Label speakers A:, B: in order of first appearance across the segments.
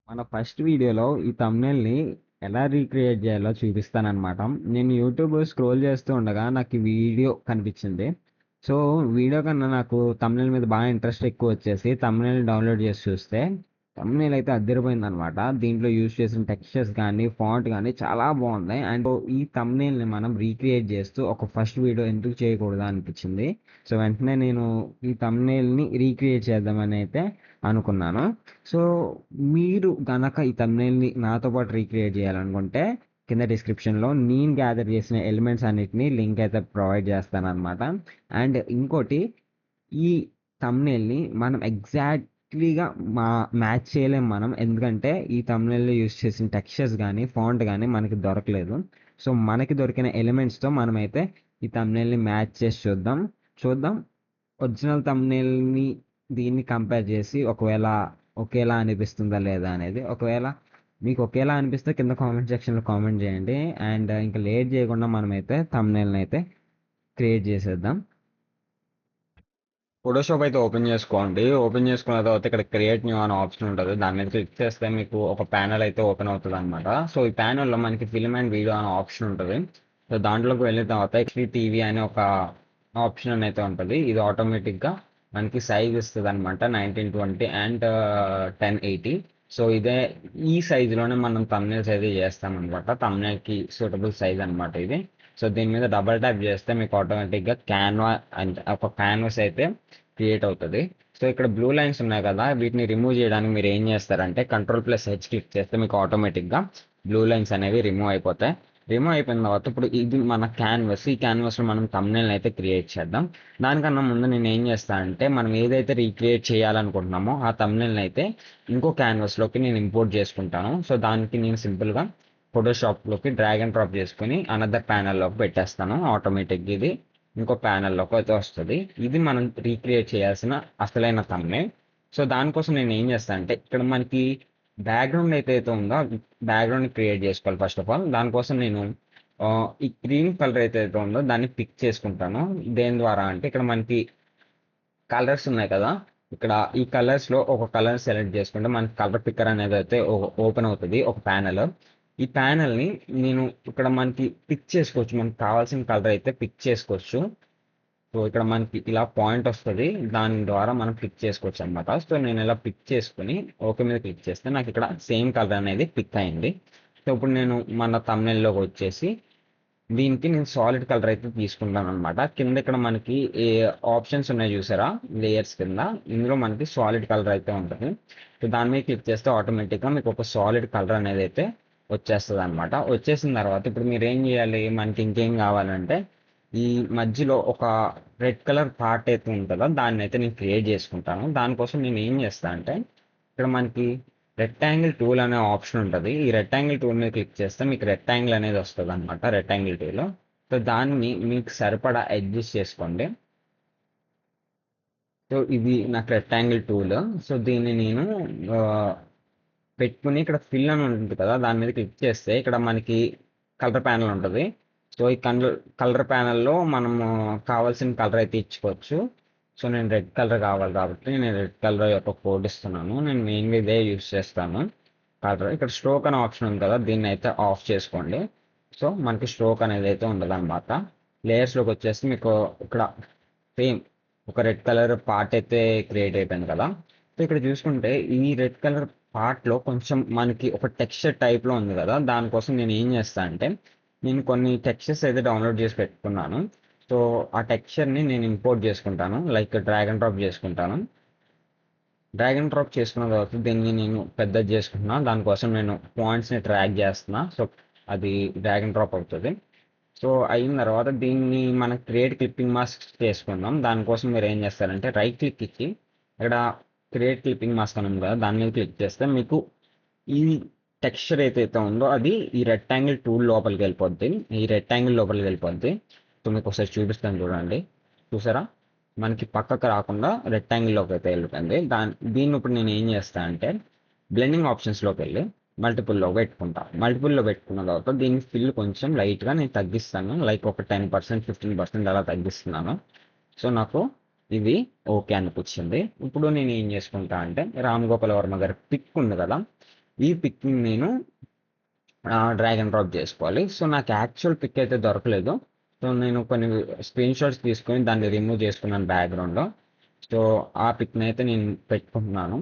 A: మన ఫస్ట్ వీడియోలో ఈ థంబ్నెయిల్‌ని ఎలా రీక్రియేట్ చేయాలో చూపిస్తాననమాట. నేను యూట్యూబ్ స్క్రోల్ చేస్తూ ఉండగా నాకు ఈ వీడియో కనిపించింది. సో, వీడియో కన్నా నాకు థంబ్నెయిల్ మీద బాగా ఇంట్రెస్ట్ ఎక్కువొచ్చేసి థంబ్నెయిల్ డౌన్‌లోడ్ చేసి చూస్తే థంబ్నెయిల్ అయితే అదిరిపోయిందనమాట. దీంట్లో యూజ్ చేసిన టెక్స్చర్స్ గానీ, ఫాంట్ గానీ చాలా బాగున్నాయి. అండ్ ఈ థంబ్నెయిల్‌ని మనం రీక్రియేట్ చేస్తూ ఒక ఫస్ట్ వీడియో ఎందుకు చేయకూడదా అనిపించింది. సో, వెంటనే నేను ఈ థంబ్నెయిల్‌ని రీక్రియేట్ చేద్దామని అయితే అనుకున్నాను. సో, మీరు గనక ఈ థంబ్నెయిల్‌ని నాతో పాటు రీక్రియేట్ చేయాలనుకుంటే కింద డిస్క్రిప్షన్‌లో నేను గ్యాదర్ చేసిన ఎలిమెంట్స్ అన్నిటిని లింక్ అయితే ప్రొవైడ్ చేస్తాననమాట. అండ్ ఇంకోటి, ఈ థంబ్నెయిల్‌ని మనం ఎగ్జాక్ట్‌లీగా మ్యాచ్ చేయలేం మనం. ఎందుకంటే ఈ థంబ్నెయిల్‌లో యూజ్ చేసిన టెక్స్చర్స్ గానీ, ఫాంట్ గానీ మనకి దొరకలేదు. సో, మనకి దొరికిన ఎలిమెంట్స్‌తో మనమైతే ఈ థంబ్నెయిల్‌ని మ్యాచ్ చేసి చూద్దాం ఒరిజినల్ థంబ్నెయిల్‌ని దీన్ని కంపేర్ చేసి ఒకవేళ ఒకేలా అనిపిస్తుందా లేదా అనేది. ఒకవేళ మీకు ఒకేలా అనిపిస్తే కింద కామెంట్ సెక్షన్‌లో కామెంట్ చేయండి. అండ్ ఇంకా లేట్ చేయకుండా మనమైతే థంబ్నెయిల్‌ని అయితే క్రియేట్ చేసేద్దాం. ఫోటోషాప్ అయితే ఓపెన్ చేసుకోండి. ఓపెన్ చేసుకున్న తర్వాత ఇక్కడ క్రియేట్ న్యూ అనే ఆప్షన్ ఉంటుంది. దాని మీద క్లిక్ చేస్తే మీకు ఒక ప్యానెల్ అయితే ఓపెన్ అవుతుంది అనమాట. సో, ఈ ప్యానెల్లో మనకి ఫిల్మ్ అండ్ వీడియో అనే ఆప్షన్ ఉంటుంది. సో, దాంట్లోకి వెళ్ళిన తర్వాత హెచ్డి టీవీ అనే ఒక ఆప్షన్ అయితే ఉంటుంది. ఇది ఆటోమేటిక్గా మనకి సైజ్ ఇస్తుంది అనమాట. 1920 అండ్ 1080. సో, ఈ సైజులోనే మనం thumbnails అయితే చేస్తాం అనమాట. థంబ్నెయిల్కి సూటబుల్ సైజ్ అనమాట ఇది. సో, దీని మీద డబల్ ట్యాప్ చేస్తే మీకు ఆటోమేటిక్గా అంటే ఒక క్యాన్వాస్ అయితే క్రియేట్ అవుతుంది. సో, ఇక్కడ బ్లూ లైన్స్ ఉన్నాయి కదా, వీటిని రిమూవ్ చేయడానికి మీరు ఏం చేస్తారంటే Ctrl+H క్లిక్ చేస్తే మీకు ఆటోమేటిక్గా బ్లూ లైన్స్ అనేవి రిమూవ్ అయిపోతాయి. రిమూవ్ అయిపోయిన తర్వాత ఇప్పుడు ఇది మన క్యాన్వాస్. ఈ క్యాన్వాస్లో మనం thumbnail అయితే క్రియేట్ చేద్దాం. దానికన్నా ముందు నేను ఏం చేస్తానంటే మనం ఏదైతే రీక్రియేట్ చేయాలనుకుంటున్నామో ఆ thumbnail అయితే ఇంకో క్యాన్వాస్లోకి నేను ఇంపోర్ట్ చేసుకుంటాను. సో, దానికి నేను సింపుల్గా ఫోటోషాప్లోకి డ్రాగ్ అండ్ డ్రాప్ చేసుకుని అనదర్ ప్యానెల్లోకి పెట్టేస్తాను. ఆటోమేటిక్గా ఇది ఇంకో ప్యానెల్లోకి అయితే వస్తుంది. ఇది మనం రీక్రియేట్ చేయాల్సిన అసలైన థంబ్నెయిల్. సో, దానికోసం నేను ఏం చేస్తాను అంటే ఇక్కడ మనకి బ్యాక్గ్రౌండ్ అయితే ఉందో బ్యాక్గ్రౌండ్ క్రియేట్ చేసుకోవాలి ఫస్ట్ ఆఫ్ ఆల్. దానికోసం నేను ఈ గ్రీన్ కలర్ అయితే ఉందో దాన్ని పిక్ చేసుకుంటాను. దేని ద్వారా అంటే ఇక్కడ మనకి కలర్స్ ఉన్నాయి కదా, ఇక్కడ ఈ కలర్స్లో ఒక కలర్ సెలెక్ట్ చేసుకుంటే మనకి కలర్ పిక్కర్ అనేది అయితే ఓపెన్ అవుతుంది ఒక ప్యానెల్. ఈ ప్యానెల్ని నేను ఇక్కడ మనకి పిక్ చేసుకోవచ్చు. మనకి కావాల్సిన కలర్ అయితే పిక్ చేసుకోవచ్చు. సో, ఇక్కడ మనకి ఇలా పాయింట్ వస్తుంది. దాని ద్వారా మనం పిక్ చేసుకోవచ్చు అనమాట. సో, నేను ఇలా పిక్ చేసుకుని ఓకే మీద క్లిక్ చేస్తే నాకు ఇక్కడ సేమ్ కలర్ అనేది పిక్ అయింది. సో, ఇప్పుడు నేను మన thumbnailలోకి వచ్చేసి దీనికి నేను సాలిడ్ కలర్ అయితే తీసుకుంటాను అనమాట. కింద ఇక్కడ మనకి ఏ ఆప్షన్స్ ఉన్నాయి చూసారా, లేయర్స్ కింద ఇందులో మనకి సాలిడ్ కలర్ అయితే ఉంటుంది. సో, దాని మీద క్లిక్ చేస్తే ఆటోమేటిక్గా మీకు ఒక సాలిడ్ కలర్ అనేది అయితే వచ్చేస్తుంది అనమాట. వచ్చేసిన తర్వాత ఇప్పుడు మీరు ఏం చేయాలి, మనకి ఇంకేం కావాలంటే ఈ మధ్యలో ఒక రెడ్ కలర్ పార్ట్ అయితే ఉంటుందో దాన్ని అయితే నేను క్రియేట్ చేసుకుంటాను. దానికోసం నేను ఏం చేస్తాను అంటే ఇక్కడ మనకి రెక్టాంగిల్ టూల్ అనే ఆప్షన్ ఉంటుంది. ఈ రెక్టాంగిల్ టూల్ మీద క్లిక్ చేస్తే మీకు రెక్టాంగిల్ అనేది వస్తుంది అనమాట రెక్టాంగిల్ టూల్. సో, దాన్ని మీకు సరిపడా అడ్జస్ట్ చేసుకోండి. సో, ఇది నాకు రెక్టాంగిల్ టూల్. సో, దీన్ని నేను ఆ, పెట్టుకుని ఇక్కడ ఫిల్ అని ఉంటుంది కదా, దాని మీద క్లిక్ చేస్తే ఇక్కడ మనకి కలర్ ప్యానెల్ ఉంటుంది. సో, ఈ కలర్ ప్యానెల్లో మనము కావాల్సిన కలర్ అయితే ఇచ్చుకోవచ్చు. సో, నేను రెడ్ కలర్ కావాలి కాబట్టి నేను రెడ్ కలర్ యొక్క కోడ్ ఇస్తున్నాను. నేను మెయిన్గా ఇదే యూస్ చేస్తాను కలర్. ఇక్కడ స్ట్రోక్ అనే ఆప్షన్ ఉంది కదా, దీన్ని అయితే ఆఫ్ చేసుకోండి. సో, మనకి స్ట్రోక్ అనేది అయితే ఉండదు అనమాట. లేయర్స్లోకి వచ్చేసి మీకు ఇక్కడ సేమ్ ఒక రెడ్ కలర్ పార్ట్ అయితే క్రియేట్ అయిపోయింది కదా. సో, ఇక్కడ చూసుకుంటే ఈ రెడ్ కలర్ పార్ట్లో కొంచెం మనకి ఒక టెక్స్చర్ టైప్లో ఉంది కదా, దానికోసం నేను ఏం చేస్తాను అంటే నేను కొన్ని టెక్స్చర్స్ అయితే డౌన్లోడ్ చేసి పెట్టుకున్నాను. సో, ఆ టెక్స్చర్ని నేను ఇంపోర్ట్ చేసుకుంటాను. లైక్ డ్రాగ్ అండ్ డ్రాప్ చేసుకుంటాను. డ్రాగ్ అండ్ డ్రాప్ చేసుకున్న తర్వాత దీన్ని నేను పెద్దది చేసుకుంటున్నాను. దానికోసం నేను పాయింట్స్ని ట్రాక్ చేస్తున్నా. సో, అది డ్రాగ్ అండ్ డ్రాప్ అవుతుంది. సో, అయిన తర్వాత దీన్ని మనం క్రియేట్ క్లిప్పింగ్ మాస్క్ చేసుకుందాం. దానికోసం మీరు ఏం చేస్తారంటే రైట్ క్లిక్ ఇచ్చి ఇక్కడ క్రియేట్ క్లిప్పింగ్ మాస్క్ అని ఉంది కదా, దాని మీద క్లిక్ చేస్తే మీకు ఈ టెక్స్చర్ ఏదైతే ఉందో అది ఈ రెక్టాంగిల్ టూల్ లోపలికి వెళ్ళిపోద్ది. ఈ రెక్టాంగిల్ లోపలికి వెళ్ళిపోద్ది. సో, మీకు ఒకసారి చూపిస్తాను చూడండి. చూసారా, మనకి పక్కకు రాకుండా రెక్టాంగిల్లోకి అయితే వెళ్ళిపోయింది. దీన్ని ఇప్పుడు నేను ఏం చేస్తాను అంటే బ్లెండింగ్ ఆప్షన్స్లోకి వెళ్ళి మల్టిపుల్లో పెట్టుకుంటా. మల్టిపుల్లో పెట్టుకున్న తర్వాత దీని ఫిల్ కొంచెం లైట్గా నేను తగ్గిస్తాను. లైక్ ఒక 10%, 15% అలా తగ్గిస్తున్నాను. సో, నాకు ఇది ఓకే అనిపించింది. ఇప్పుడు నేను ఏం చేసుకుంటా అంటే రామ్ గోపాల్ వర్మ గారి పిక్ ఉంది కదా, ఈ పిక్ని నేను డ్రాగ్ అండ్ డ్రాప్ చేసుకోవాలి. సో నాకు యాక్చువల్ పిక్ అయితే దొరకలేదు. సో నేను కొన్ని స్క్రీన్ షాట్స్ తీసుకొని దాన్ని రిమూవ్ చేసుకున్నాను బ్యాక్గ్రౌండ్లో. సో ఆ పిక్ని అయితే నేను పెట్టుకుంటున్నాను.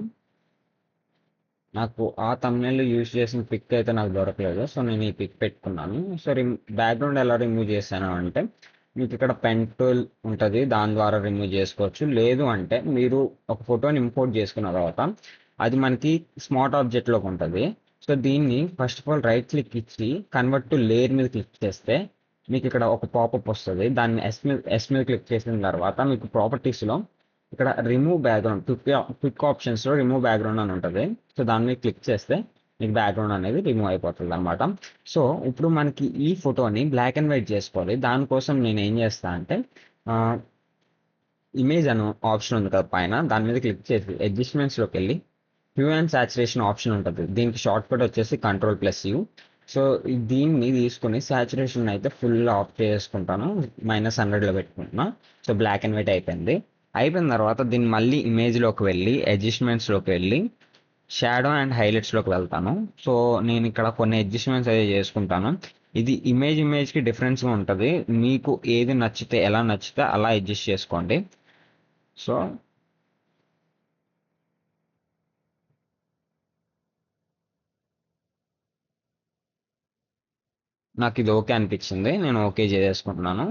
A: నాకు ఆ thumbnail యూజ్ చేసిన పిక్ అయితే నాకు దొరకలేదు. సో నేను ఈ పిక్ పెట్టుకున్నాను. సో బ్యాక్గ్రౌండ్ ఎలా రిమూవ్ చేశాను అంటే, మీకు ఇక్కడ పెన్ టూల్ ఉంటుంది, దాని ద్వారా రిమూవ్ చేసుకోవచ్చు. లేదు అంటే మీరు ఒక ఫోటోని ఇంపోర్ట్ చేసుకున్న తర్వాత అది మనకి స్మార్ట్ ఆబ్జెక్ట్లోకి ఉంటుంది. సో దీన్ని first of all right click ఇచ్చి కన్వర్ట్ టు లేయర్ మీద క్లిక్ చేస్తే మీకు ఇక్కడ ఒక పాపప్ వస్తుంది. దాన్ని ఎస్ మీద క్లిక్ చేసిన తర్వాత మీకు ప్రాపర్టీస్లో ఇక్కడ రిమూవ్ బ్యాక్గ్రౌండ్ క్విక్ ఆప్షన్స్లో రిమూవ్ బ్యాక్గ్రౌండ్ అని ఉంటుంది. సో దాని మీద క్లిక్ చేస్తే మీకు బ్యాక్గ్రౌండ్ అనేది రిమూవ్ అయిపోతుంది అనమాట. సో ఇప్పుడు మనకి ఈ ఫోటోని బ్లాక్ అండ్ వైట్ చేసుకోవాలి. దానికోసం నేను ఏం చేస్తా అంటే ఇమేజ్ అని ఆప్షన్ ఉంది కదా పైన, దాని మీద క్లిక్ చేసి అడ్జస్ట్మెంట్స్లోకి వెళ్ళి హ్యూ అండ్ సాచురేషన్ ఆప్షన్ ఉంటుంది. దీనికి షార్ట్ కట్ వచ్చేసి Ctrl+U. సో దీన్ని తీసుకుని సాచురేషన్ అయితే ఫుల్ ఆఫ్ చేసుకుంటాను, -100లో పెట్టుకుంటున్నా. సో బ్లాక్ అండ్ వైట్ అయిపోయింది. అయిపోయిన తర్వాత దీన్ని మళ్ళీ ఇమేజ్లోకి వెళ్ళి అడ్జస్ట్మెంట్స్లోకి వెళ్ళి షాడో అండ్ హైలైట్స్లోకి వెళ్తాను. సో నేను ఇక్కడ కొన్ని అడ్జస్ట్మెంట్స్ అయితే చేసుకుంటాను. ఇది ఇమేజ్కి డిఫరెన్స్గా ఉంటుంది. మీకు ఏది నచ్చితే ఎలా నచ్చితే అలా అడ్జస్ట్ చేసుకోండి. సో నాకు ఇది ఓకే అనిపించింది, నేను ఓకే చేసుకుంటున్నాను.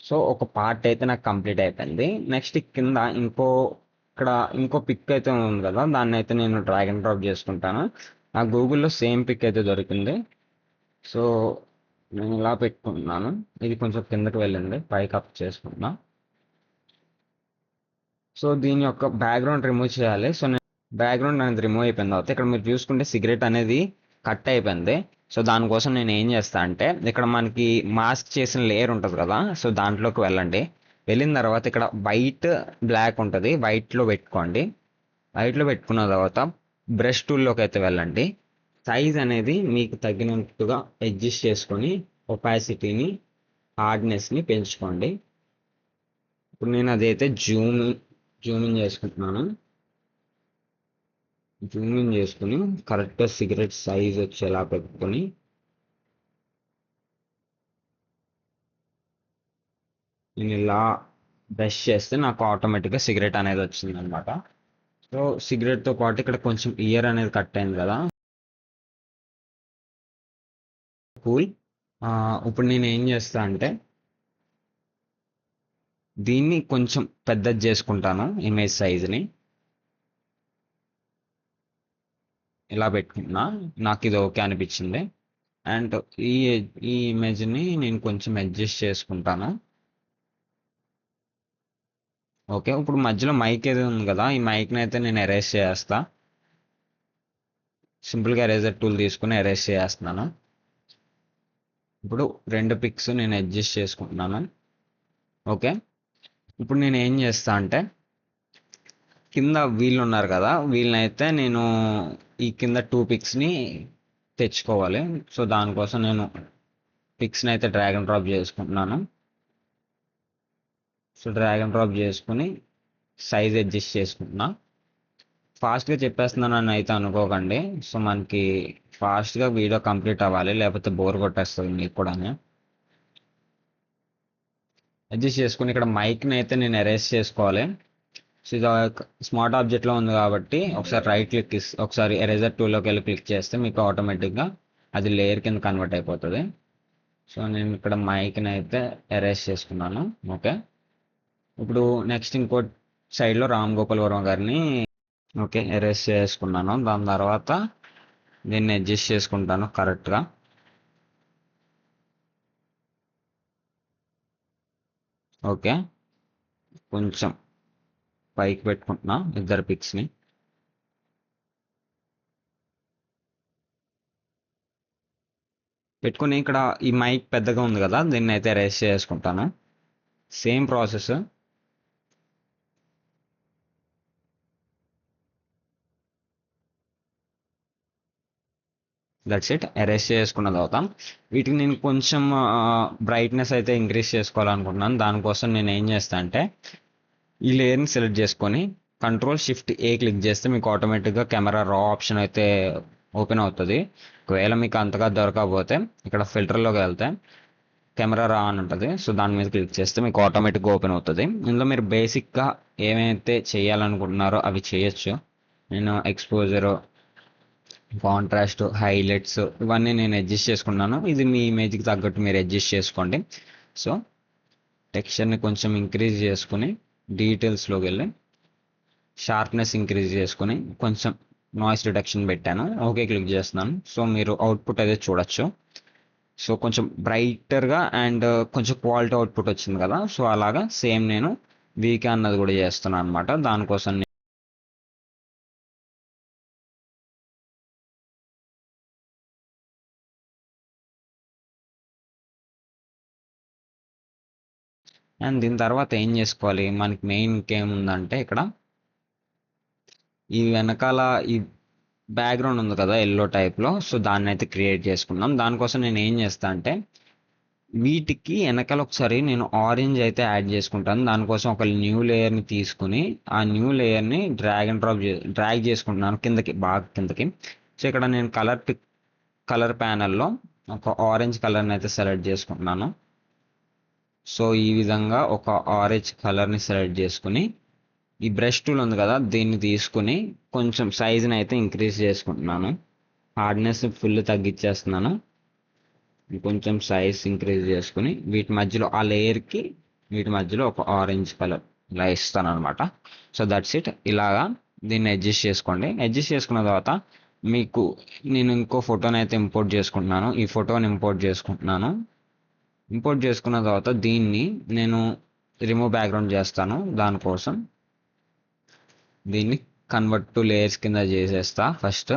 A: సో ఒక పార్ట్ అయితే నాకు కంప్లీట్ అయిపోయింది. నెక్స్ట్ కింద ఇక్కడ ఇంకో పిక్ అయితే ఉంది కదా, దాన్ని అయితే నేను డ్రాగ్ అండ్ డ్రాప్ చేసుకుంటాను. నాకు గూగుల్లో సేమ్ పిక్ అయితే దొరికింది. సో నేను ఇలా పెట్టుకుంటున్నాను. ఇది కొంచెం కిందకి వెళ్ళింది, పైకి అప్ చేసుకుంటున్నా. సో దీని యొక్క బ్యాక్గ్రౌండ్ రిమూవ్ చేయాలి. సో నేను బ్యాక్గ్రౌండ్ అనేది రిమూవ్ అయిపోయిన తర్వాత ఇక్కడ మీరు చూసుకుంటే సిగరెట్ అనేది కట్ అయిపోయింది. సో దానికోసం నేను ఏం చేస్తా అంటే, ఇక్కడ మనకి మాస్క్ చేసిన లేయర్ ఉంటుంది కదా, సో దాంట్లోకి వెళ్ళండి. వెళ్ళిన తర్వాత ఇక్కడ వైట్ బ్లాక్ ఉంటుంది, వైట్లో పెట్టుకోండి. వైట్లో పెట్టుకున్న తర్వాత బ్రష్ టూల్లోకి అయితే వెళ్ళండి. సైజ్ అనేది మీకు తగినట్టుగా అడ్జస్ట్ చేసుకొని ఒపాసిటీని, హార్డ్నెస్ని పెంచుకోండి. ఇప్పుడు నేను అదైతే జూమింగ్ చేసుకుంటున్నాను. జూమింగ్ చేసుకుని కరెక్ట్గా సిగరెట్ సైజ్ వచ్చేలా పెట్టుకొని నేను ఇలా బ్రష్ చేస్తే నాకు ఆటోమేటిక్గా సిగరెట్ అనేది వచ్చింది అనమాట. సో సిగరెట్తో పాటు ఇక్కడ కొంచెం ఇయర్ అనేది కట్ అయింది కదా, కూల్. ఇప్పుడు నేను ఏం చేస్తా అంటే దీన్ని కొంచెం పెద్దది చేసుకుంటాను, ఇమేజ్ సైజ్ని ఇలా పెట్టుకున్నా. నాకు ఇది ఓకే అనిపించింది. అండ్ ఈ ఈ ఇమేజ్ని నేను కొంచెం అడ్జస్ట్ చేసుకుంటాను. ఓకే, ఇప్పుడు మధ్యలో మైక్ ఏది ఉంది కదా, ఈ మైక్ని అయితే నేను ఎరేజ్ చేస్తా. సింపుల్గా ఎరేజర్ టూల్ తీసుకుని ఎరేజ్ చేస్తున్నాను. ఇప్పుడు రెండు పిక్స్ నేను అడ్జస్ట్ చేసుకుంటున్నాను. ఓకే, ఇప్పుడు నేను ఏం చేస్తా అంటే కింద వీళ్ళు ఉన్నారు కదా, వీళ్ళని అయితే నేను ఈ కింద 2 పిక్స్ని తెచ్చుకోవాలి. సో దానికోసం నేను పిక్స్ని అయితే డ్రాగ్ అండ్ డ్రాప్ చేసుకుంటున్నాను. సో డ్రాగ్ అండ్ డ్రాప్ చేసుకుని సైజ్ అడ్జస్ట్ చేసుకుంటున్నా. ఫాస్ట్గా చెప్పేస్తున్నాను అని అయితే అనుకోకండి. సో మనకి ఫాస్ట్గా వీడియో కంప్లీట్ అవ్వాలి, లేకపోతే బోర్ కొట్టేస్తుంది మీకు కూడా. అడ్జస్ట్ చేసుకుని ఇక్కడ మైక్ని అయితే నేను ఎరేజ్ చేసుకోవాలి. సో ఇది స్మార్ట్ ఆబ్జెక్ట్లో ఉంది కాబట్టి ఒకసారి రైట్ క్లిక్ ఒకసారి ఎరేజర్ టూల్లోకి వెళ్ళి క్లిక్ చేస్తే మీకు ఆటోమేటిక్గా అది లేయర్ కింద కన్వర్ట్ అయిపోతుంది. సో నేను ఇక్కడ మైక్ని అయితే ఎరేజ్ చేసుకున్నాను. ఓకే, ఇప్పుడు నెక్స్ట్ ఇంకో సైడ్లో రామ్ గోపాల్ వర్మ గారిని ఓకే ఎరేజ్ చేసుకున్నాను. దాని తర్వాత దీన్ని అడ్జస్ట్ చేసుకుంటాను కరెక్ట్గా. ఓకే, కొంచెం పైకి పెట్టుకుంటున్నా ఇద్దరు పిక్స్ని. పెట్టుకుని ఇక్కడ ఈ మైక్ పెద్దగా ఉంది కదా, దీన్ని అయితే ఎరేజ్ చేసుకుంటాను. Same process. That's it, erase చేసుకున్న తర్వాత వీటికి నేను కొంచెం బ్రైట్నెస్ అయితే ఇంక్రీజ్ చేసుకోవాలనుకుంటున్నాను. దానికోసం నేను ఏం చేస్తాను అంటే ఈ లేయర్ని సెలెక్ట్ చేసుకొని Ctrl+Shift+A క్లిక్ చేస్తే మీకు ఆటోమేటిక్గా కెమెరా రా ఆప్షన్ అయితే ఓపెన్ అవుతుంది. ఒకవేళ మీకు అంతగా దొరకకపోతే ఇక్కడ ఫిల్టర్లోకి వెళ్తే కెమెరా రా అని ఉంటుంది. సో దాని మీద క్లిక్ చేస్తే మీకు ఆటోమేటిక్గా ఓపెన్ అవుతుంది. ఇందులో మీరు బేసిక్గా ఏమైతే చేయాలనుకుంటున్నారో అవి చేయొచ్చు. నేను ఎక్స్పోజరు, కాంట్రాస్ట్, హైలైట్స్ ఇవన్నీ నేను అడ్జస్ట్ చేసుకున్నాను. ఇది మీ ఇమేజ్కి తగ్గట్టు మీరు అడ్జస్ట్ చేసుకోండి. సో టెక్స్చర్ని కొంచెం ఇంక్రీజ్ చేసుకుని డీటెయిల్స్లోకి వెళ్ళి షార్ప్నెస్ ఇంక్రీజ్ చేసుకుని కొంచెం నాయిస్ రిడక్షన్ పెట్టాను. ఓకే క్లిక్ చేస్తున్నాను. సో మీరు అవుట్పుట్ అయితే చూడొచ్చు. సో కొంచెం బ్రైటర్గా అండ్ కొంచెం క్వాలిటీ అవుట్పుట్ వచ్చింది కదా. సో అలాగా సేమ్ నేను వీకే అన్నది కూడా చేస్తున్నాను అనమాట. దానికోసం అండ్ దీని తర్వాత ఏం చేసుకోవాలి, మనకి మెయిన్ ఇంకేముందంటే ఇక్కడ ఈ వెనకాల ఈ బ్యాక్గ్రౌండ్ ఉంది కదా ఎల్లో టైప్లో. సో దాన్ని అయితే క్రియేట్ చేసుకున్నాం. దానికోసం నేను ఏం చేస్తా అంటే వీటికి వెనకాల ఒకసారి నేను ఆరెంజ్ అయితే యాడ్ చేసుకుంటాను. దానికోసం ఒక న్యూ లేయర్ని తీసుకుని ఆ న్యూ లేయర్ని డ్రాగ్ అండ్ డ్రాగ్ చేసుకుంటున్నాను కిందకి, బాగా కిందకి. సో ఇక్కడ నేను కలర్ ప్యానల్లో ఒక ఆరెంజ్ కలర్ని అయితే సెలెక్ట్ చేసుకుంటున్నాను. సో ఈ విధంగా ఒక ఆరెంజ్ కలర్ని సెలెక్ట్ చేసుకుని ఈ బ్రష్ టూల్ ఉంది కదా దీన్ని తీసుకుని కొంచెం సైజుని అయితే ఇంక్రీజ్ చేసుకుంటున్నాను. హార్డ్నెస్ ఫుల్ తగ్గించేస్తున్నాను. కొంచెం సైజ్ ఇంక్రీజ్ చేసుకుని వీటి మధ్యలో ఆ లేయర్కి వీటి మధ్యలో ఒక ఆరెంజ్ కలర్ ఇలా ఇస్తాను అనమాట. So that's it. ఇలాగా దీన్ని అడ్జస్ట్ చేసుకోండి. అడ్జస్ట్ చేసుకున్న తర్వాత మీకు నేను ఇంకో ఫోటోని అయితే ఇంపోర్ట్ చేసుకుంటున్నాను. ఈ ఫోటోని ఇంపోర్ట్ చేసుకుంటున్నాను. ఇంపోర్ట్ చేసుకున్న తర్వాత దీన్ని నేను రిమూవ్ బ్యాక్గ్రౌండ్ చేస్తాను. దానికోసం దీన్ని కన్వర్ట్ టు లేయర్స్ కింద చేసేస్తా ఫస్ట్.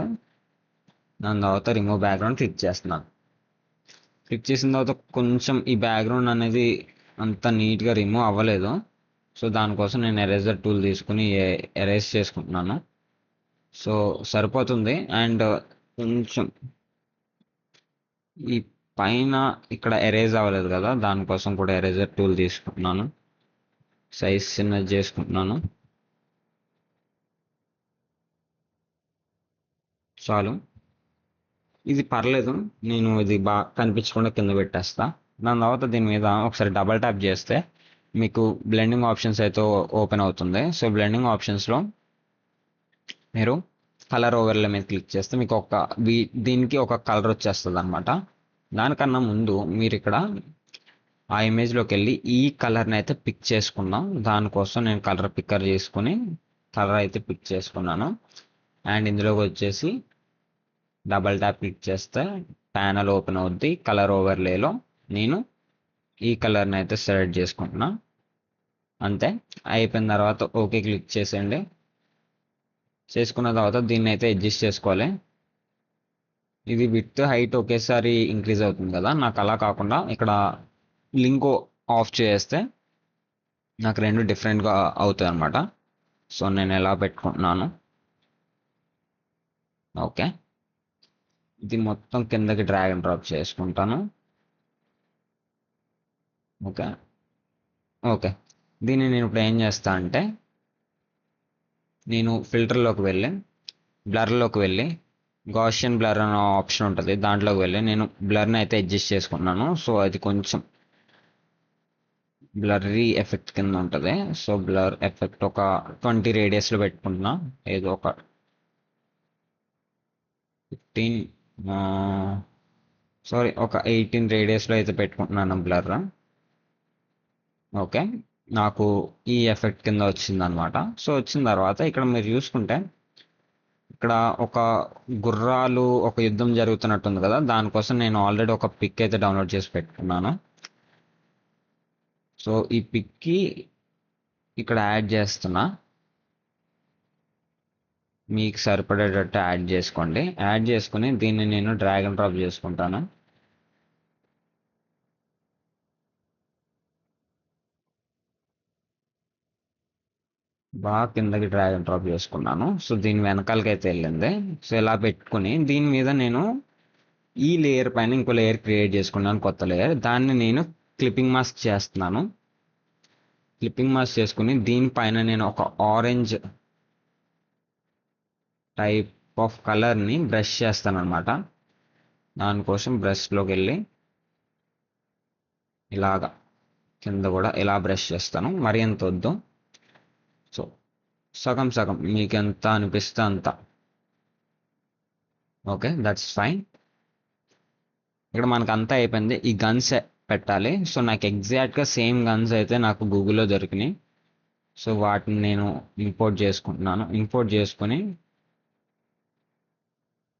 A: దాని తర్వాత రిమూవ్ బ్యాక్గ్రౌండ్ క్లిక్ చేస్తున్నాను. క్లిక్ చేసిన తర్వాత కొంచెం ఈ బ్యాక్గ్రౌండ్ అనేది అంత నీట్గా రిమూవ్ అవ్వలేదు. సో దానికోసం నేను ఎరేజర్ టూల్ తీసుకుని ఎరేజ్ చేసుకుంటున్నాను. సో సరిపోతుంది. అండ్ కొంచెం ఈ పైన ఇక్కడ ఎరేజ్ అవ్వలేదు కదా, దానికోసం కూడా ఎరేజర్ టూల్ తీసుకుంటున్నాను. సైజ్ చిన్నది చేసుకుంటున్నాను. చాలు, ఇది పర్లేదు. నేను ఇది బాగా కనిపించకుండా కింద పెట్టేస్తా. దాని తర్వాత దీని మీద ఒకసారి డబల్ ట్యాప్ చేస్తే మీకు బ్లెండింగ్ ఆప్షన్స్ అయితే ఓపెన్ అవుతుంది. సో బ్లెండింగ్ ఆప్షన్స్లో మీరు కలర్ ఓవర్లే మీద క్లిక్ చేస్తే మీకు దీనికి ఒక కలర్ వచ్చేస్తుంది అనమాట. దానికన్నా ముందు మీరు ఇక్కడ ఆ ఇమేజ్లోకి వెళ్ళి ఈ కలర్ని అయితే పిక్ చేసుకుందాం. దానికోసం నేను కలర్ పిక్కర్ చేసుకుని కలర్ అయితే పిక్ చేసుకున్నాను. అండ్ ఇందులోకి వచ్చేసి డబల్ ట్యాప్ క్లిక్ చేస్తే ప్యానల్ ఓపెన్ అవుద్ది. కలర్ ఓవర్లేలో నేను ఈ కలర్ని అయితే సెలెక్ట్ చేసుకుంటున్నా. అంతే, అయిపోయిన తర్వాత ఓకే క్లిక్ చేసేయండి. చేసుకున్న తర్వాత దీన్ని అయితే అడ్జస్ట్ చేసుకోవాలి. ఇది విత్ హైట్ ఒకేసారి ఇంక్రీజ్ అవుతుంది కదా, నాకు అలా కాకుండా ఇక్కడ లింక్ ఆఫ్ చేస్తే నాకు రెండు డిఫరెంట్గా అవుతాయి అనమాట. సో నేను ఎలా పెట్టుకుంటున్నాను. ఓకే, ఇది మొత్తం కిందకి డ్రాగ్ అండ్ డ్రాప్ చేసుకుంటాను. ఓకే ఓకే దీన్ని నేను ఇప్పుడు ఏం చేస్తా అంటే నేను ఫిల్టర్లోకి వెళ్ళి బ్లర్లోకి వెళ్ళి గాషియన్ బ్లర్ అనే ఆప్షన్ ఉంటుంది, దాంట్లోకి వెళ్ళి నేను బ్లర్ని అయితే అడ్జస్ట్ చేసుకుంటున్నాను. సో అది కొంచెం బ్లర్రీ ఎఫెక్ట్ కింద ఉంటుంది. సో బ్లర్ ఎఫెక్ట్ ఒక 20 రేడియస్లో పెట్టుకుంటున్నా. ఏదో ఒక 15 సారీ ఒక 18 రేడియస్లో అయితే పెట్టుకుంటున్నాను బ్లర్. ఓకే, నాకు ఈ ఎఫెక్ట్ కింద వచ్చిందనమాట. సో వచ్చిన తర్వాత ఇక్కడ మీరు చూసుకుంటే ఇక్కడ ఒక గుర్రాలు ఒక యుద్ధం జరుగుతున్నట్టుంది కదా, దానికోసం నేను ఆల్రెడీ ఒక పిక్ అయితే డౌన్లోడ్ చేసి పెట్టుకున్నాను. సో ఈ పిక్కి ఇక్కడ యాడ్ చేస్తున్నా. మీకు సరిపడేటట్టు యాడ్ చేసుకోండి. యాడ్ చేసుకుని దీన్ని నేను డ్రాగ్ అండ్ డ్రాప్ చేసుకుంటాను. బాగా కిందకి డ్రాగ్ అండ్ డ్రాప్ చేసుకున్నాను. సో దీని వెనకాలకి అయితే వెళ్ళింది. సో ఇలా పెట్టుకుని దీని మీద నేను ఈ లేయర్ పైన ఇంకో లేయర్ క్రియేట్ చేసుకున్నాను, కొత్త లేయర్. దాన్ని నేను క్లిప్పింగ్ మాస్క్ చేస్తున్నాను. క్లిప్పింగ్ మాస్క్ చేసుకుని దీనిపైన నేను ఒక ఆరెంజ్ టైప్ ఆఫ్ కలర్ని బ్రష్ చేస్తాను అనమాట. దానికోసం బ్రష్లోకి వెళ్ళి ఇలాగా కింద కూడా ఇలా బ్రష్ చేస్తాను, మరి ఎంత వద్దు. సో సగం సగం మీకు ఎంత అనిపిస్తే అంత. Okay, that's fine. ఇక్కడ మనకు అంతా అయిపోయింది. ఈ గన్స్ పెట్టాలి. సో నాకు ఎగ్జాక్ట్గా సేమ్ గన్స్ అయితే నాకు గూగుల్లో దొరికినాయి. సో వాటిని నేను ఇంపోర్ట్ చేసుకుంటున్నాను. ఇంపోర్ట్ చేసుకొని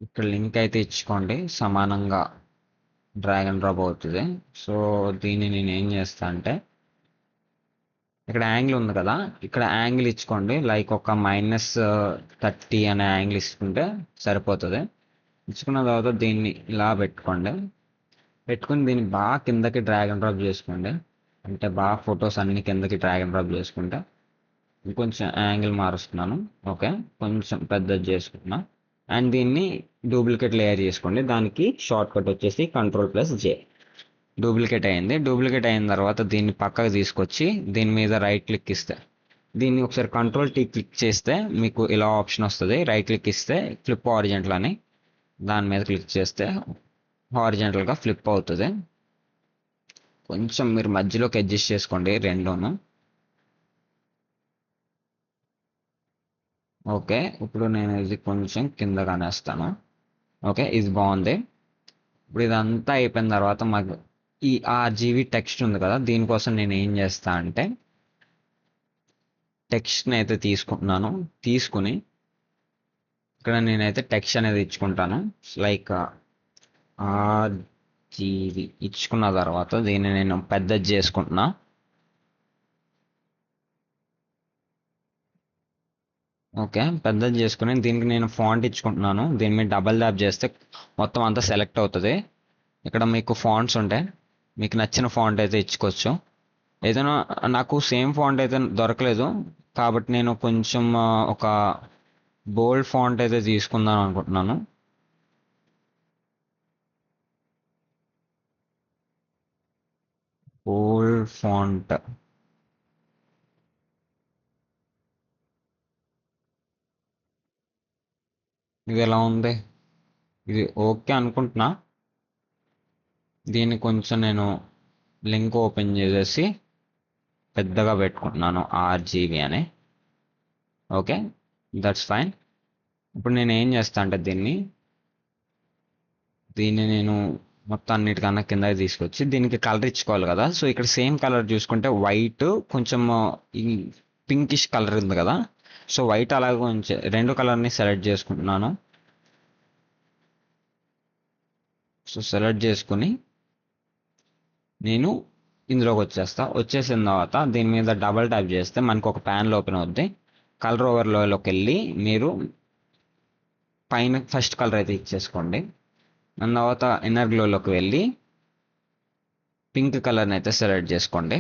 A: ఇక్కడ లింక్ అయితే ఇచ్చుకోండి, సమానంగా డ్రాగ్ అండ్ డ్రాప్ అవుతుంది. సో దీన్ని నేను ఏం చేస్తా అంటే, ఇక్కడ యాంగిల్ ఉంది కదా, ఇక్కడ యాంగిల్ ఇచ్చుకోండి. లైక్ ఒక -30 అనే యాంగిల్ ఇచ్చుకుంటే సరిపోతుంది. ఇచ్చుకున్న తర్వాత దీన్ని ఇలా పెట్టుకోండి. పెట్టుకుని దీన్ని బాగా కిందకి డ్రాగ్ అండ్ డ్రాప్ చేసుకోండి. అంటే బాగా ఫొటోస్ అన్ని కిందకి డ్రాగ్ అండ్ డ్రాప్ చేసుకుంటే. ఇంకొంచెం యాంగిల్ మారుస్తున్నాను. ఓకే, కొంచెం పెద్దది చేసుకుంటున్నా. అండ్ దీన్ని డూప్లికేట్ లేయర్ చేసుకోండి. దానికి షార్ట్ కట్ వచ్చేసి Ctrl+J. డూప్లికేట్ అయింది. డూప్లికేట్ అయిన తర్వాత దీన్ని పక్కకు తీసుకొచ్చి దీని మీద రైట్ క్లిక్ ఇస్తే, దీన్ని ఒకసారి Ctrl+T క్లిక్ చేస్తే మీకు ఇలా ఆప్షన్ వస్తుంది. రైట్ క్లిక్ ఇస్తే ఫ్లిప్ హారిజంటల్ అని, దాని మీద క్లిక్ చేస్తే హారిజంటల్గా ఫ్లిప్ అవుతుంది. కొంచెం మీరు మధ్యలోకి అడ్జస్ట్ చేసుకోండి రెండును. ఓకే, ఇప్పుడు నేను ఇది కొంచెం కింద కానేస్తాను. ఓకే, ఇది బాగుంది. ఇప్పుడు ఇదంతా అయిపోయిన తర్వాత మాకు ఈ RGB టెక్స్ట్ ఉంది కదా, దీనికోసం నేను ఏం చేస్తా అంటే టెక్స్ట్ని అయితే తీసుకుంటున్నాను. తీసుకుని ఇక్కడ నేనైతే టెక్స్ట్ అనేది ఇచ్చుకుంటాను. లైక్ RGB ఇచ్చుకున్న తర్వాత దీన్ని నేను పెద్దది చేసుకుంటున్నా. ఓకే, పెద్దది చేసుకుని దీనికి నేను ఫాంట్ ఇచ్చుకుంటున్నాను. దీని మీద డబల్ ట్యాప్ చేస్తే మొత్తం అంతా సెలెక్ట్ అవుతుంది. ఇక్కడ మీకు ఫాంట్స్ ఉంటాయి, మీకు నచ్చిన ఫాంట్ అయితే ఇచ్చుకోవచ్చు. ఏదైనా నాకు సేమ్ ఫాంట్ అయితే దొరకలేదు కాబట్టి నేను కొంచెం ఒక బోల్డ్ ఫాంట్ అయితే తీసుకుందాం అనుకుంటున్నాను. బోల్డ్ ఫాంట్ ఇది ఎలా ఉంది? ఇది ఓకే అనుకుంటున్నా. దీన్ని కొంచెం నేను లింక్ ఓపెన్ చేసేసి పెద్దగా పెట్టుకుంటున్నాను, RGB అని. Okay, that's fine. ఇప్పుడు నేను ఏం చేస్తా అంటే దీన్ని నేను మొత్తం అన్నిటికన్నా కిందకి తీసుకొచ్చి దీనికి కలర్ ఇచ్చుకోవాలి కదా. సో ఇక్కడ సేమ్ కలర్ చూసుకుంటే వైట్, కొంచెం ఈ పింకిష్ కలర్ ఉంది కదా. సో వైట్ అలాగే కొంచెం రెండు కలర్ని సెలెక్ట్ చేసుకుంటున్నాను. సో సెలెక్ట్ చేసుకుని నేను ఇందులోకి వచ్చేసిన తర్వాత దీని మీద డబల్ ట్యాప్ చేస్తే మనకు ఒక ప్యానల్ ఓపెన్ అవుద్ది. కలర్ ఓవర్లోకి వెళ్ళి మీరు పైన ఫస్ట్ కలర్ అయితే ఇచ్చేసుకోండి. దాని తర్వాత ఇన్నర్ గ్లోలోకి వెళ్ళి పింక్ కలర్ని అయితే సెలెక్ట్ చేసుకోండి.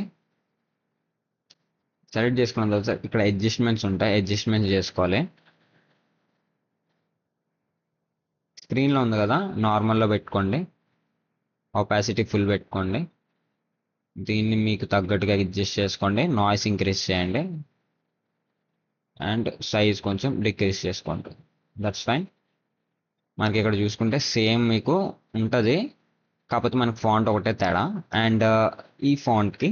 A: సెలెక్ట్ చేసుకున్న తర్వాత ఇక్కడ అడ్జస్ట్మెంట్స్ ఉంటాయి, అడ్జస్ట్మెంట్స్ చేసుకోవాలి. స్క్రీన్లో ఉంది కదా, నార్మల్లో పెట్టుకోండి. ఆపాసిటీ ఫుల్ పెట్టుకోండి. దీన్ని మీకు తగ్గట్టుగా అడ్జస్ట్ చేసుకోండి. నాయిస్ ఇంక్రీజ్ చేయండి అండ్ సైజ్ కొంచెం డిక్రీజ్ చేసుకోండి. That's fine. మనకి ఇక్కడ చూసుకుంటే సేమ్ మీకు ఉంటుంది, కాకపోతే మనకి ఫాంట్ ఒకటే తేడా. అండ్ ఈ ఫాంట్కి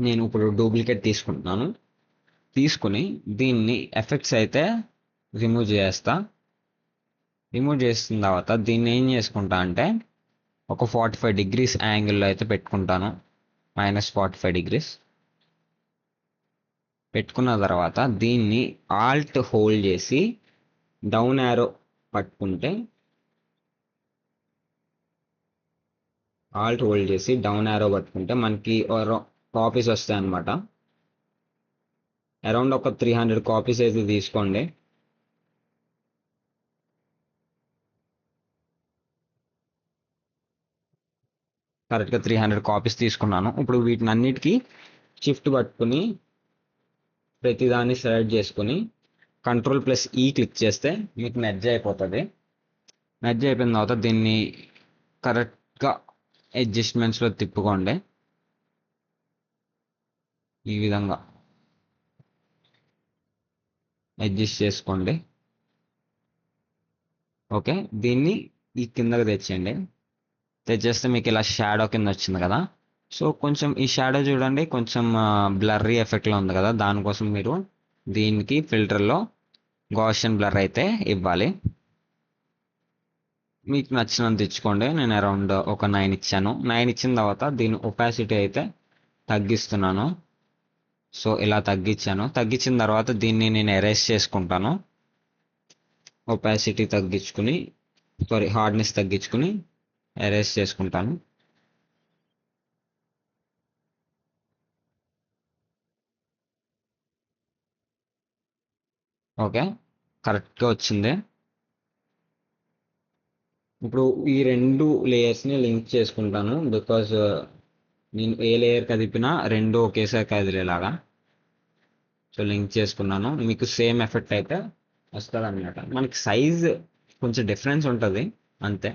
A: నేను ఇప్పుడు డూప్లికేట్ తీసుకుంటున్నాను. తీసుకుని దీన్ని ఎఫెక్ట్స్ అయితే రిమూవ్ చేస్తా. రిమూవ్ చేసిన తర్వాత దీన్ని ఏం చేసుకుంటా అంటే ఒక 45 degrees యాంగిల్లో అయితే పెట్టుకుంటాను. -45 degrees పెట్టుకున్న తర్వాత దీన్ని ఆల్ట్ హోల్డ్ చేసి డౌన్ యారో పట్టుకుంటే, మనకి కాపీస్ వస్తాయి అన్నమాట. అరౌండ్ ఒక 300 కాపీస్ అయితే తీసుకోండి. కరెక్ట్గా 300 కాపీస్ తీసుకున్నాను. ఇప్పుడు వీటిని అన్నిటికీ షిఫ్ట్ పట్టుకుని ప్రతిదాన్ని సెలెక్ట్ చేసుకుని Ctrl+E క్లిక్ చేస్తే మీకు మెర్జ్ అయిపోతుంది. మెర్జ్ అయిపోయిన తర్వాత దీన్ని కరెక్ట్గా అడ్జస్ట్మెంట్స్లో తిప్పుకోండి. ఈ విధంగా అడ్జస్ట్ చేసుకోండి. ఓకే, దీన్ని ఈ కిందకి తెచ్చేయండి. తెచ్చేస్తే మీకు ఇలా షాడో కింద వచ్చింది కదా. సో కొంచెం ఈ షాడో చూడండి, కొంచెం బ్లర్రీ ఎఫెక్ట్లో ఉంది కదా. దానికోసం మీరు దీనికి ఫిల్టర్లో గౌసియన్ బ్లర్ అయితే ఇవ్వాలి. మీకు నచ్చినంత ఇచ్చుకోండి. నేను అరౌండ్ ఒక 9 ఇచ్చాను. 9 ఇచ్చిన తర్వాత దీని ఒపాసిటీ అయితే తగ్గిస్తున్నాను. సో ఇలా తగ్గించాను. తగ్గించిన తర్వాత దీన్ని నేను ఎరేస్ చేసుకుంటాను. ఒపాసిటీ తగ్గించుకుని, సారీ, హార్డ్నెస్ తగ్గించుకుని ఎరేస్ చేసుకుంటాను. ఓకే, కరెక్ట్గా వచ్చింది. ఇప్పుడు ఈ రెండు లేయర్స్ని లింక్ చేసుకుంటాను, బికాజ్ నేను ఏ లేయర్ కదిపినా రెండు ఒకేసారి కదిలేలాగా. సో లింక్ చేసుకున్నాను. మీకు సేమ్ ఎఫెక్ట్ అయితే వస్తుంది అనమాట. మనకి సైజ్ కొంచెం డిఫరెన్స్ ఉంటుంది అంతే.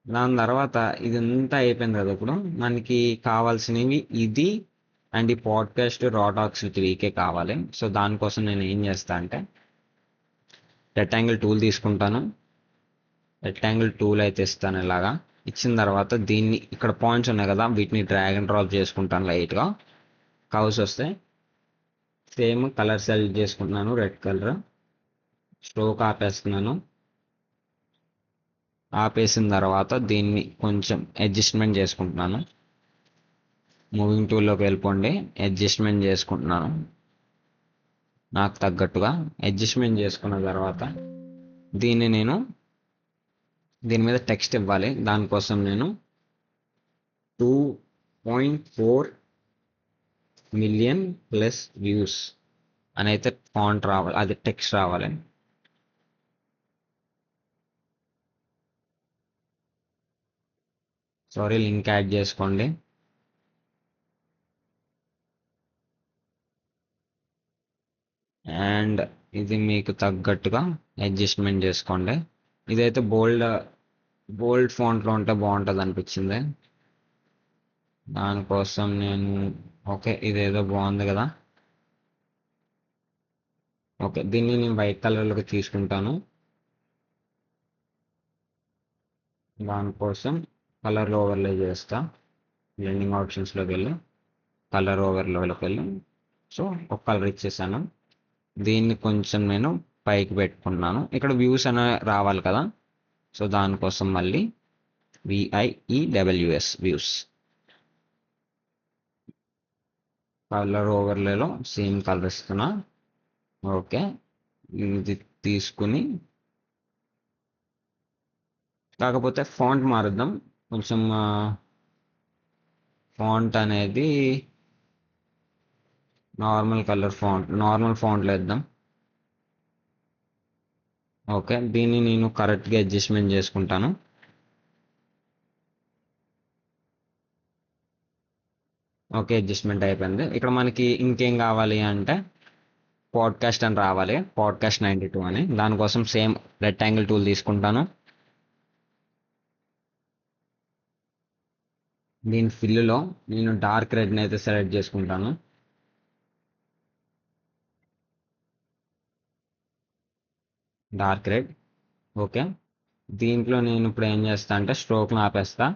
A: దాని తర్వాత ఇదంతా అయిపోయింది కదా. ఇప్పుడు మనకి కావాల్సినవి ఇది అండ్ ఈ పాడ్కాస్ట్ రాటాక్స్ 3K కావాలి. సో దానికోసం నేను ఏం చేస్తా అంటే రెక్టాంగిల్ టూల్ తీసుకుంటాను. రెక్టాంగిల్ టూల్ అయితే ఇస్తాను ఇలాగా. ఇచ్చిన తర్వాత దీన్ని ఇక్కడ పాయింట్స్ ఉన్నాయి కదా, వీటిని డ్రాగ్ అండ్ డ్రాప్ చేసుకుంటాను లైట్గా. కర్వ్స్ వస్తే సేమ్ కలర్ సెలెక్ట్ చేసుకుంటున్నాను, రెడ్ కలర్. స్ట్రోక్ ఆపేస్తున్నాను. ఆపేసిన తర్వాత దీన్ని కొంచెం అడ్జస్ట్మెంట్ చేసుకుంటున్నాను. మూవింగ్ టూల్లోకి వెళ్ళిపోండి. అడ్జస్ట్మెంట్ చేసుకుంటున్నాను నాకు తగ్గట్టుగా. అడ్జస్ట్మెంట్ చేసుకున్న తర్వాత దీన్ని నేను దీని మీద టెక్స్ట్ ఇవ్వాలి. దానికోసం నేను 2.4 మిలియన్ ప్లస్ వ్యూస్ అని అయితే ఫాంట్ రావాలి, అది టెక్స్ట్ రావాలి. సారీ, లింక్ యాడ్ చేసుకోండి. అండ్ ఇది మీకు తగ్గట్టుగా అడ్జస్ట్మెంట్ చేసుకోండి. ఇదైతే బోల్డ్ బోల్డ్ ఫాంట్లో ఉంటే బాగుంటుంది అనిపించింది. దానికోసం నేను ఓకే, ఇదేదో బాగుంది కదా. ఓకే, దీన్ని నేను వైట్ కలర్లోకి తీసుకుంటాను. దానికోసం కలర్లో ఓవర్లే చేస్తా. బ్లెండింగ్ ఆప్షన్స్లోకి వెళ్ళి కలర్ ఓవర్లోకి వెళ్ళి సో ఒక కలర్ ఇచ్చేసాను. దీన్ని కొంచెం నేను పైకి పెట్టుకున్నాను. ఇక్కడ వ్యూస్ అనే రావాలి కదా. సో దానికోసం మళ్ళీ VIEWS వ్యూస్, కలర్ ఓవర్లేలో సేమ్ కలర్ ఇస్తున్నా. ఓకే, ఇది తీసుకుని కాకపోతే ఫాంట్ మారుద్దాం కొంచెం. ఫాంట్ అనేది నార్మల్ ఫాంట్లో ఇద్దాం. ఓకే, దీన్ని నేను కరెక్ట్గా అడ్జస్ట్మెంట్ చేసుకుంటాను. ఓకే, అడ్జస్ట్మెంట్ అయిపోయింది. ఇక్కడ మనకి ఇంకేం కావాలి అంటే పాడ్కాస్ట్ అని రావాలి, పాడ్కాస్ట్ 92 అని. దానికోసం సేమ్ రెక్టాంగిల్ టూల్ తీసుకుంటాను. దీని ఫిల్లులో నేను డార్క్ రెడ్ని అయితే సెలెక్ట్ చేసుకుంటాను. Dark red. ఓకే, దీంట్లో నేను ఇప్పుడు ఏం చేస్తా అంటే స్ట్రోక్ని ఆపేస్తా.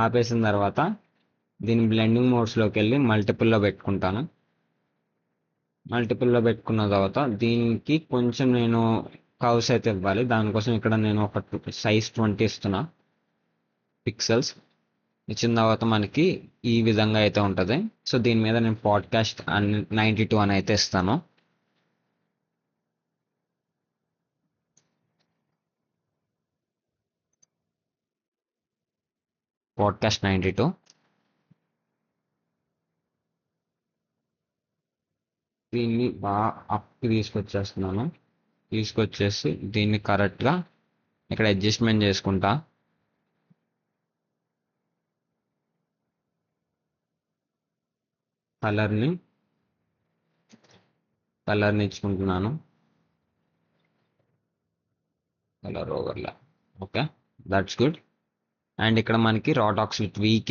A: ఆపేసిన తర్వాత దీని బ్లెండింగ్ మోడ్స్లోకి వెళ్ళి మల్టిపుల్లో పెట్టుకుంటాను. మల్టిపుల్లో పెట్టుకున్న తర్వాత దీనికి కొంచెం నేను కర్వ్స్ అయితే ఇవ్వాలి. దానికోసం ఇక్కడ నేను ఒక సైజ్ 20 ఇస్తున్నా పిక్సెల్స్. ఇచ్చిన తర్వాత మనకి ఈ విధంగా అయితే ఉంటుంది. సో దీని మీద నేను పాడ్కాస్ట్ 92 అని అయితే ఇస్తాను. పాడ్కాస్ట్ 92. దీన్ని బాగా అప్కి తీసుకొచ్చేస్తున్నాను. తీసుకొచ్చేసి దీన్ని కరెక్ట్గా ఇక్కడ అడ్జస్ట్మెంట్ చేసుకుంటా. కలర్ని కలర్ని ఇచ్చుకుంటున్నాను. Colour overlay. Okay, that's good. And ఇక్కడ మనకి రాటాక్స్ విత్ VK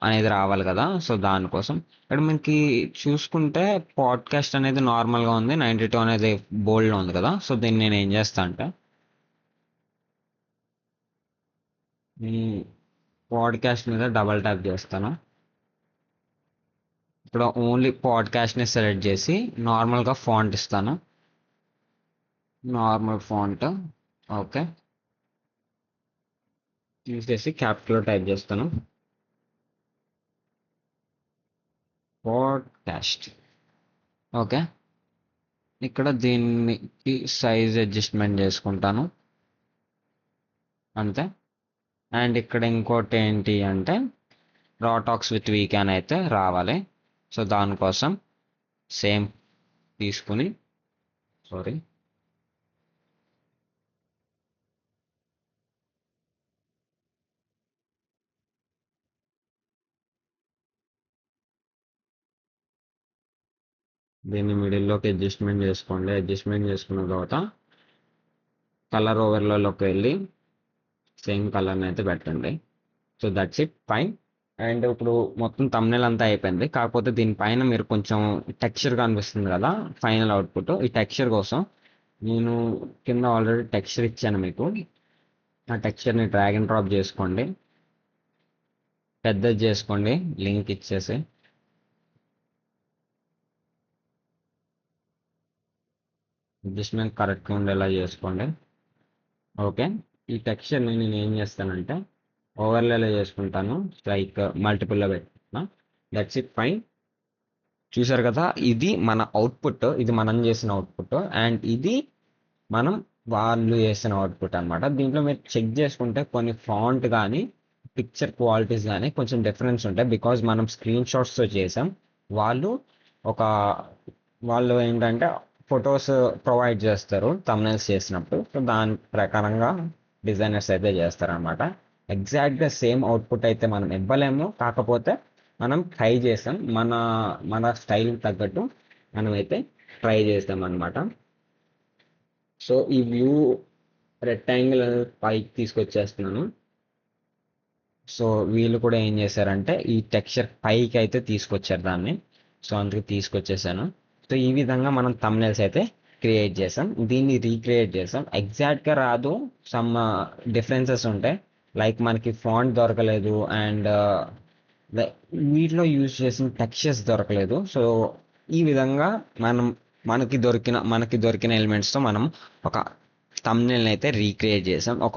A: అనేది రావాలి కదా. సో దానికోసం ఇక్కడ మనకి చూసుకుంటే పాడ్కాస్ట్ అనేది నార్మల్గా ఉంది, 92 అనేది బోల్డ్లో ఉంది కదా. సో దీన్ని నేను ఏం చేస్తా అంటే ఈ పాడ్కాస్ట్ మీద డబల్ ట్యాప్ చేస్తాను. ఇప్పుడు ఓన్లీ పాడ్కాస్ట్ని సెలెక్ట్ చేసి నార్మల్గా ఫాంట్ ఇస్తాను. Normal font. ఓకే. తీసేసి క్యాపిటల్లో టైప్ చేస్తాను. పాడ్కాస్ట్. ఓకే. ఇక్కడ దీనికి సైజ్ అడ్జస్ట్మెంట్ చేసుకుంటాను అంతే. అండ్ ఇక్కడ ఇంకోటి ఏంటి అంటే రా టాక్స్ విత్ వీకెన్ అయితే రావాలి. సో దానికోసం సేమ్ తీసుకుని, సారీ, దీన్ని మిడిల్లోకి అడ్జస్ట్మెంట్ చేసుకోండి. అడ్జస్ట్మెంట్ చేసుకున్న తర్వాత కలర్ ఓవర్లోకి వెళ్ళి సేమ్ కలర్ని అయితే పెట్టండి. So that's it, fine. And ఇప్పుడు మొత్తం thumbnail అంతా అయిపోయింది. కాకపోతే దీనిపైన మీరు కొంచెం టెక్స్చర్ కనిపిస్తుంది కదా, ఫైనల్ అవుట్పుట్. ఈ టెక్స్చర్ కోసం నేను కింద ఆల్రెడీ టెక్స్చర్ ఇచ్చాను మీకు. ఆ టెక్స్చర్ని డ్రాగ్ అండ్ డ్రాప్ చేసుకోండి, పెద్దది చేసుకోండి, లింక్ ఇచ్చేసి. అడ్జస్ట్మెంట్ కరెక్ట్గా ఉండేలా చేసుకోండి. ఓకే. ఈ టెక్స్చర్ని నేను ఏం చేస్తానంటే ఓవర్లేలో చేసుకుంటాను, లైక్ మల్టిపుల్లో పెట్టుకున్నా. That's it, fine. చూసారు కదా, ఇది మన అవుట్పుట్, ఇది మనం చేసిన అవుట్పుట్. అండ్ ఇది మనం వాళ్ళు చేసిన అవుట్పుట్ అనమాట. దీంట్లో మీరు చెక్ చేసుకుంటే కొన్ని ఫాంట్ కానీ పిక్చర్ క్వాలిటీస్ కానీ కొంచెం డిఫరెన్స్ ఉంటాయి, బికాజ్ మనం స్క్రీన్ షాట్స్తో చేసాం. వాళ్ళు ఒక వాళ్ళు ఏంటంటే ఫొటోస్ ప్రొవైడ్ చేస్తారు thumbnails చేసినప్పుడు. సో దాని ప్రకారంగా డిజైనర్స్ అయితే చేస్తారనమాట. ఎగ్జాక్ట్గా సేమ్ అవుట్పుట్ అయితే మనం ఇవ్వలేము, కాకపోతే మనం ట్రై చేసాం, మన స్టైల్ తగ్గట్టు మనం అయితే ట్రై చేస్తాం అనమాట. సో ఈ వ్యూ రెక్టాంగిల్ పైకి తీసుకొచ్చేస్తున్నాను. సో వీళ్ళు కూడా ఏం చేశారంటే ఈ టెక్స్చర్ పైకి అయితే తీసుకొచ్చారు దాన్ని. సో అందుకు తీసుకొచ్చేసాను. సో ఈ విధంగా మనం thumbnails అయితే క్రియేట్ చేసాం, దీన్ని రీక్రియేట్ చేసాం. ఎగ్జాక్ట్గా రాదు, సమ్ డిఫరెన్సెస్ ఉంటాయి. లైక్ మనకి ఫాంట్ దొరకలేదు, అండ్ వీటిలో యూజ్ చేసిన టెక్స్చర్స్ దొరకలేదు. సో ఈ విధంగా మనం మనకి దొరికిన ఎలిమెంట్స్తో మనం ఒక thumbnail అయితే రీక్రియేట్ చేసాం. ఒక